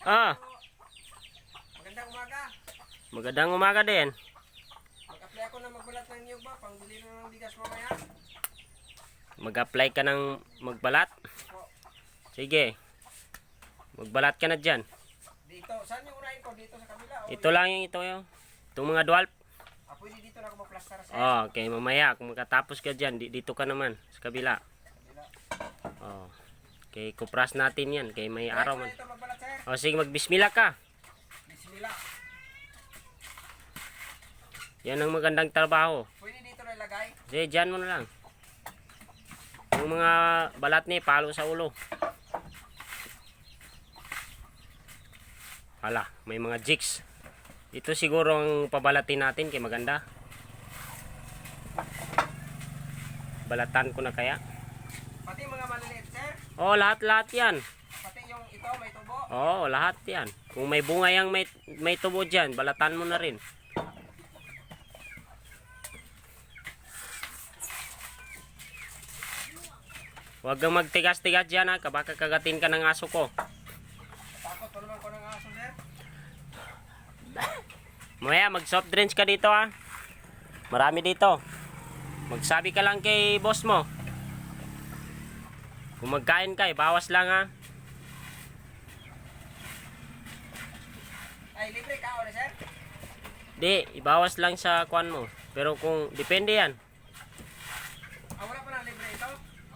Ah, Magandang umaga. magandang umaga din. Mag-apply ako na magbalat ng niyog ba? Pangbili na ng bigas mamaya. Mag-apply ka ng magbalat? Po. Sige. Magbalat ka na dyan. Dito. Saan yung unahin ko? Dito sa kabila? O Ito lang yung ito yung. Itong mga dwalp. pwede dito na ako magplastar sir. Oh, okay. Mamaya, kung makatapos ka dyan, dito ka naman. Sa kabila. Kabila. Oh. Okay, kupras natin yan. Kay may araw man. Ito magbalat sir. Oh, sige, magbismila ka. Bismillah. Yan ang magandang trabaho. Pwede dito na ilagay. Sige, dyan mo na lang. Yung mga balat ni, palo sa ulo. Hala, may mga jigs. Ito siguro ang pabalatin natin kay maganda. Balatan ko na kaya. Pati mga maliliit sir. Oh, lahat-lahat yan. Pati yung ito may tubo. Oh, lahat yan. Kung may bunga yang may tubo dyan, balatan mo na rin. Huwag kang magtigas-tigas dyan ha, baka kagatin ka ng aso ko. Takot pa naman ko ng aso sir. Mamaya, mag soft drinks ka dito ha. Marami dito. Magsabi ka lang kay boss mo. Kung magkain ka, bawas lang ha. Ay libre ka o sir? Di, ibawas lang sa kwan mo. Pero kung, depende yan. Wala pa na libre ito?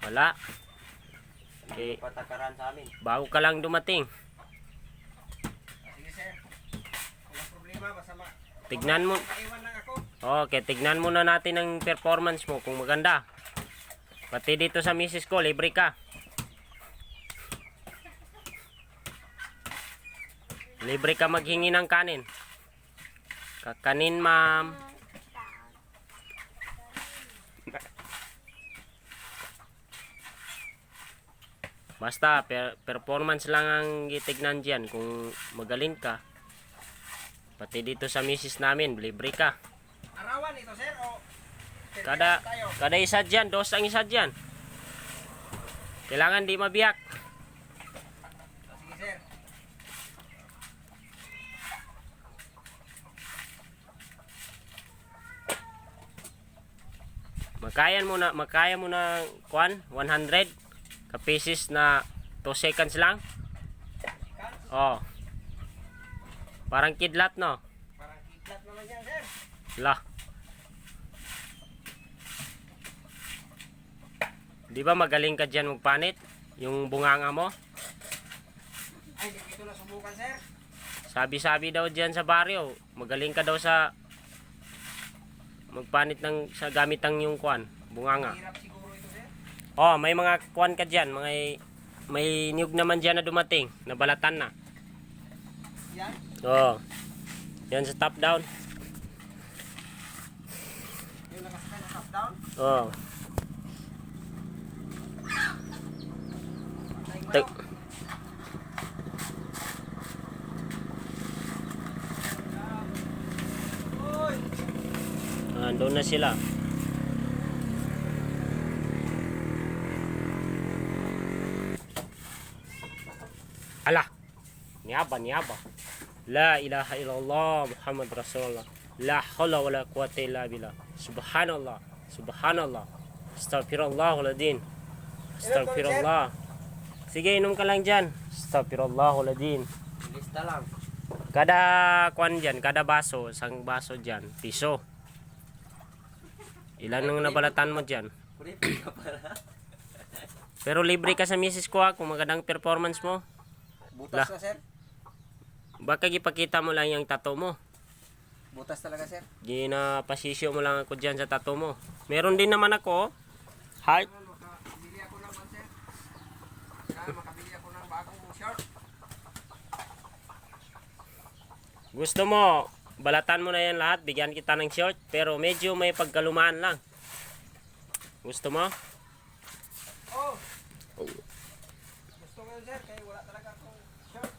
Wala. Okay, Patakaran sa amin. bago ka lang dumating. Sige sir. Walang problema. Basta Tignan mo. maiwan lang ako. Okay, tignan muna natin ang performance mo kung maganda. Pati dito sa misis ko, libre ka. Libre ka maghingi ng kanin. Kakanin, ma'am. Basta, performance lang ang itignan dyan. Kung magaling ka. Pati dito sa misis namin, libre ka. Arawan ito sir o Kada isa dyan, dos ang isa dyan. Kailangan di mabiyak. Sige sir. Makaya mo na kwan, 100 ka-pieces na 2 seconds lang. Oh. Parang kidlat, no? Parang kidlat naman yan sir. Lah. Di ba magaling ka dyan magpanit? Yung bunganga mo? Ay hindi ko ito nasubukan sir. Sabi-sabi daw dyan sa baryo. Magaling ka daw sa magpanit ng sa gamit ng yung kwan, bunganga. Hirap siguro ito sir. Oh, may mga kwan ka dyan. May niyog naman dyan na dumating. Nabalatan na. Yan. Oh. Yan sa top down. Yung nakasakay na top down. Oh. Like mo. Tek- Uy. Doon na sila. Ala. Niyaba. La ilaha illallah Muhammad Rasulullah. La hawla wala quwwata illa billah. Subhanallah. Astaghfirullahaladzim. Astaghfirullah. Sige, inom ka lang dyan. Astaghfirullahaladzim. Lista lang. Kada kwan dyan, kada baso, isang baso dyan, piso. Ilan nang nabalatan mo dyan? Kuripi ka pala. Pero libre ka sa misis ko ha, kung magandang performance mo. Butas na sir. Baka ipakita mo lang yung tattoo mo. Butas talaga sir. Ginapasisyo mo lang ako dyan sa tattoo mo. Meron din naman ako, heart. Makabili ako ng sir. Makabili ako ng bagong shirt. Gusto mo, balatan mo na yan lahat, bigyan kita ng short, pero medyo may pagkalumaan lang. Gusto mo? Oh. Gusto ko yun sir, kaya wala talaga akong shirt.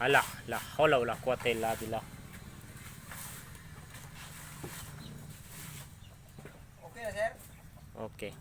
Ala, la hawla wala quwwata illa billah. Okay na sir? Okay.